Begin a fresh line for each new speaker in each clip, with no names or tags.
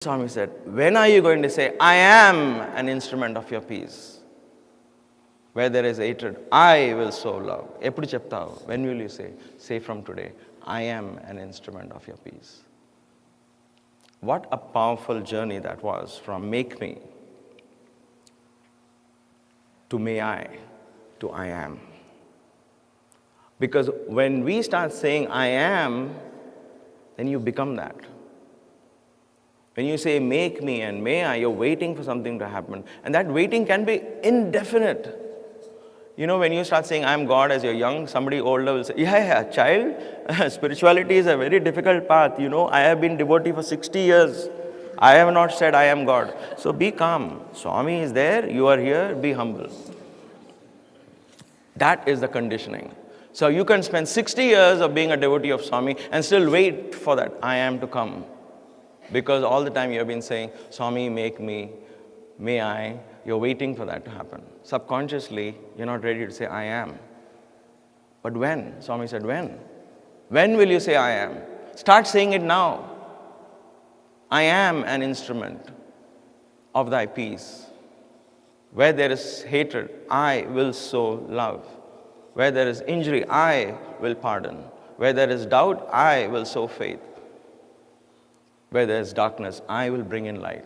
Swami said, when are you going to say, I am an instrument of your peace? Where there is hatred, I will sow love. Eppudu cheptavu? When will you say? Say from today, I am an instrument of your peace. What a powerful journey that was, from make me to may I to I am. Because when we start saying I am, then you become that. When you say make me and may I, you're waiting for something to happen. And that waiting can be indefinite. You know, when you start saying I'm God as you're young, somebody older will say, yeah, child, spirituality is a very difficult path. You know, I have been devotee for 60 years. I have not said I am God. So be calm. Swami is there, you are here, be humble. That is the conditioning. So you can spend 60 years of being a devotee of Swami and still wait for that I am to come. Because all the time you have been saying, Swami, make me, may I, you're waiting for that to happen. Subconsciously, you're not ready to say, I am. But when? Swami said, when? When will you say, I am? Start saying it now. I am an instrument of thy peace. Where there is hatred, I will sow love. Where there is injury, I will pardon. Where there is doubt, I will sow faith. Where there is darkness, I will bring in light.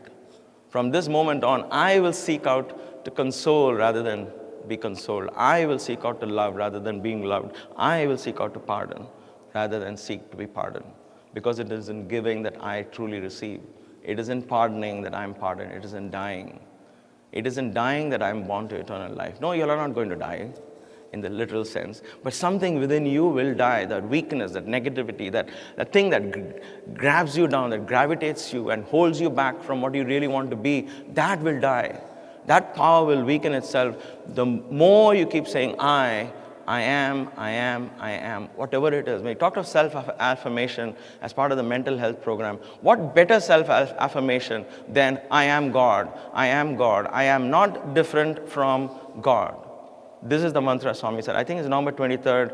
From this moment on, I will seek out to console rather than be consoled. I will seek out to love rather than being loved. I will seek out to pardon rather than seek to be pardoned. Because it is in giving that I truly receive. It is in pardoning that I am pardoned. It is in dying. It is in dying that I am born to eternal life. No, you are not going to die in the literal sense, but something within you will die. That weakness, that negativity, that thing that grabs you down, that gravitates you and holds you back from what you really want to be, that will die. That power will weaken itself. The more you keep saying, I am, whatever it is. When you talk of self-affirmation as part of the mental health program, what better self-affirmation than I am God, I am God, I am not different from God. This is the mantra Swami said. I think it's November 23rd,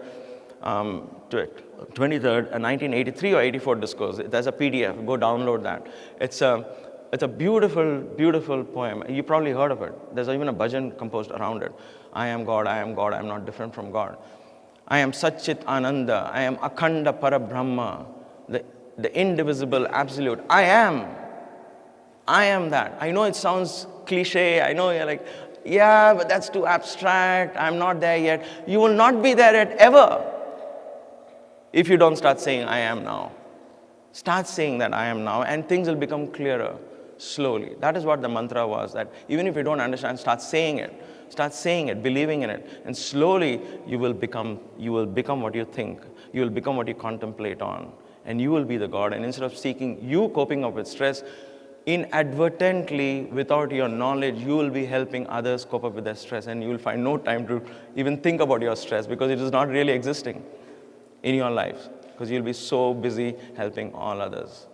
1983 or 84 discourse. There's a PDF. Go download that. It's a beautiful, beautiful poem. You probably heard of it. There's even a bhajan composed around it. I am God, I am God, I am not different from God. I am Satchit Ananda, I am Akhanda Parabrahma, the indivisible absolute. I am that. I know it sounds cliche. I know you're like, yeah, but that's too abstract. I'm not there yet. You will not be there yet ever if you don't start saying, I am now. Start saying that I am now, and things will become clearer slowly. That is what the mantra was, that even if you don't understand, start saying it. Start saying it, believing in it, and slowly you will become what you think. You will become what you contemplate on, and you will be the God. And instead of seeking you coping up with stress, inadvertently, without your knowledge, you will be helping others cope up with their stress, and you will find no time to even think about your stress because it is not really existing in your life, because you'll be so busy helping all others,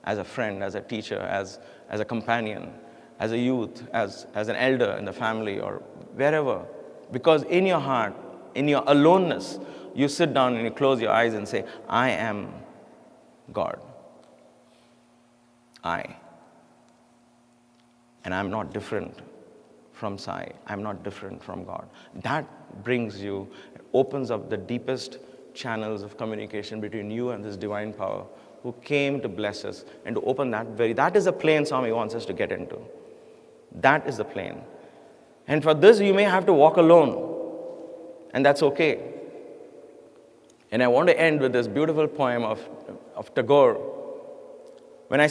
as a friend, as a teacher, as a companion, as a youth, as an elder in the family or wherever. Because in your heart, in your aloneness, you sit down and you close your eyes and say, I am God. And I'm not different from Sai. I'm not different from God. That brings you, opens up the deepest channels of communication between you and this divine power who came to bless us and to open that is the plane Swami wants us to get into. That is the plane. And for this, you may have to walk alone. And that's okay. And I want to end with this beautiful poem of Tagore. When I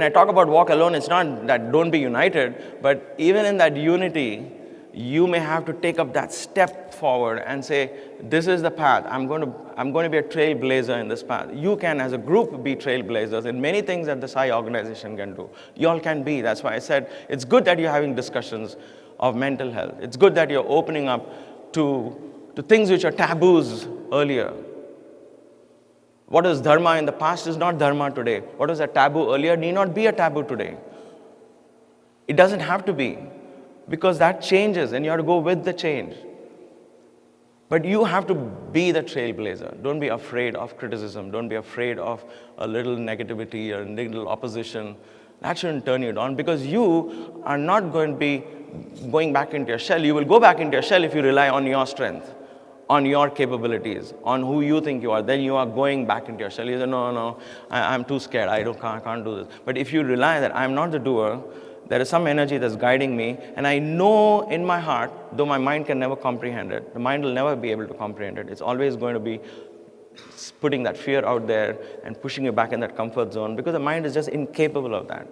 talk about walk alone, it's not that don't be united, but even in that unity, you may have to take up that step forward and say, this is the path. I'm going to be a trailblazer in this path. You can, as a group, be trailblazers in many things that the Sai organization can do. You all can be. That's why I said it's good that you're having discussions of mental health. It's good that you're opening up to things which are taboos earlier. What is dharma in the past is not dharma today. What was a taboo earlier need not be a taboo today. It doesn't have to be, because that changes and you have to go with the change. But you have to be the trailblazer. Don't be afraid of criticism. Don't be afraid of a little negativity or a little opposition. That shouldn't turn you down, because you are not going to be going back into your shell. You will go back into your shell if you rely on your strength, on your capabilities, on who you think you are. Then you are going back into your shell. You say, no, I'm too scared. I can't do this. But if you rely that I'm not the doer, there is some energy that's guiding me, and I know in my heart, though my mind can never comprehend it, the mind will never be able to comprehend it. It's always going to be putting that fear out there and pushing you back in that comfort zone, because the mind is just incapable of that.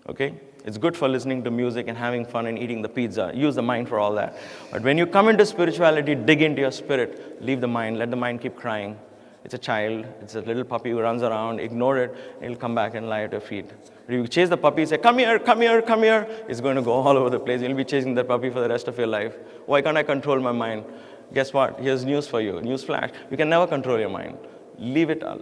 Okay? It's good for listening to music and having fun and eating the pizza. Use the mind for all that. But when you come into spirituality, dig into your spirit, leave the mind, let the mind keep crying. It's a child, it's a little puppy who runs around, ignore it, it'll come back and lie at your feet. If you chase the puppy, say, come here, come here, come here, it's going to go all over the place. You'll be chasing that puppy for the rest of your life. Why can't I control my mind? Guess what? Here's news for you, news flash. You can never control your mind. Leave it all.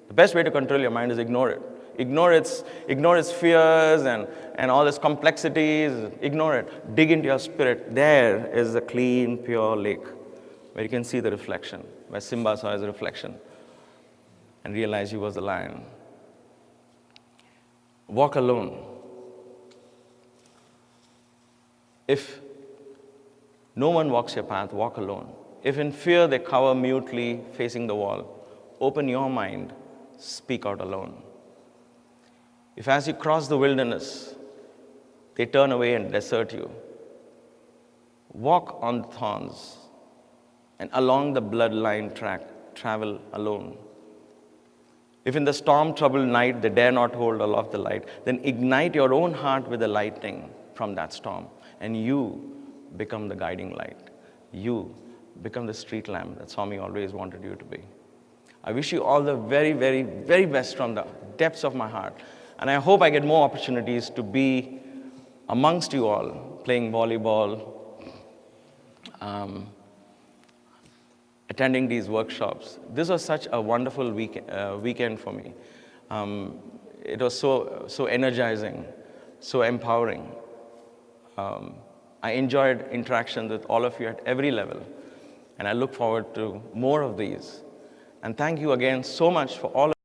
The best way to control your mind is ignore it. Ignore its fears and all its complexities. Ignore it. Dig into your spirit. There is a clean, pure lake where you can see the reflection, where Simba saw his reflection and realized he was the lion. Walk alone. If no one walks your path, walk alone. If in fear they cower mutely facing the wall, open your mind, speak out alone. If as you cross the wilderness, they turn away and desert you, walk on the thorns, and along the bloodline track, travel alone. If in the storm-troubled night they dare not hold aloft the light, then ignite your own heart with the lightning from that storm, and you become the guiding light. You become the street lamp that Swami always wanted you to be. I wish you all the very, very, very best from the depths of my heart. And I hope I get more opportunities to be amongst you all, playing volleyball, attending these workshops. This was such a wonderful weekend for me. It was so energizing, so empowering. I enjoyed interactions with all of you at every level, and I look forward to more of these. And thank you again so much for all of